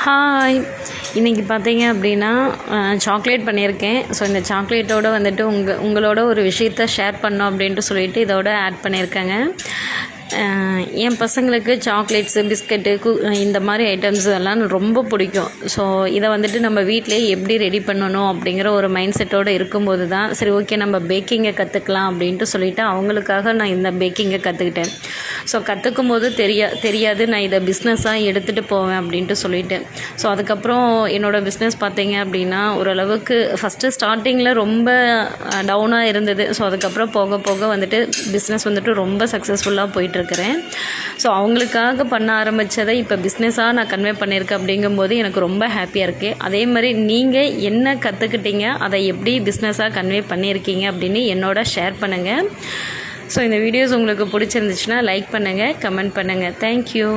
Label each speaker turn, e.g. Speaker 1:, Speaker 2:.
Speaker 1: Hi, இன்றைக்கி பார்த்தீங்க அப்படின்னா சாக்லேட் பண்ணியிருக்கேன். ஸோ இந்த சாக்லேட்டோடு வந்துட்டு உங்களோட ஒரு விஷயத்த ஷேர் பண்ணோம் அப்படின்ட்டு சொல்லிவிட்டு இதோட ஆட் பண்ணியிருக்கேங்க. என் பசங்களுக்கு சாக்லேட்ஸு, பிஸ்கெட்டு, இந்த மாதிரி ஐட்டம்ஸ் எல்லாம் ரொம்ப பிடிக்கும். ஸோ இதை வந்துட்டு நம்ம வீட்டிலே எப்படி ரெடி பண்ணணும் அப்படிங்கிற ஒரு மைண்ட் செட்டோடு இருக்கும்போது தான் சரி ஓகே நம்ம பேக்கிங்கை கற்றுக்கலாம் அப்படின்ட்டு சொல்லிவிட்டு அவங்களுக்காக நான் இந்த பேக்கிங்கை கற்றுக்கிட்டேன். ஸோ கற்றுக்கும் போது தெரியாது நான் இதை பிஸ்னஸாக எடுத்துகிட்டு போவேன் அப்படின்ட்டு சொல்லிவிட்டு ஸோ அதுக்கப்புறம் என்னோடய பிஸ்னஸ் பார்த்தீங்க அப்படின்னா ஓரளவுக்கு ஃபஸ்ட்டு ஸ்டார்டிங்கில் ரொம்ப டவுனாக இருந்தது. ஸோ அதுக்கப்புறம் போக போக வந்துட்டு பிஸ்னஸ் வந்துட்டு ரொம்ப சக்ஸஸ்ஃபுல்லாக போயிட்டுருக்கிறேன். ஸோ அவங்களுக்காக பண்ண ஆரம்பித்ததை இப்போ பிஸ்னஸாக நான் கன்வே பண்ணியிருக்கேன். அப்படிங்கும்போது எனக்கு ரொம்ப ஹாப்பியாக இருக்குது. அதே மாதிரி நீங்கள் என்ன கற்றுக்கிட்டீங்க, அதை எப்படி பிஸ்னஸாக கன்வே பண்ணியிருக்கீங்க அப்படின்னு என்னோட ஷேர் பண்ணுங்கள். ஸோ இந்த வீடியோஸ் உங்களுக்கு பிடிச்சிருந்துச்சுன்னா லைக் பண்ணுங்கள், கமெண்ட் பண்ணுங்கள். தேங்க்யூ.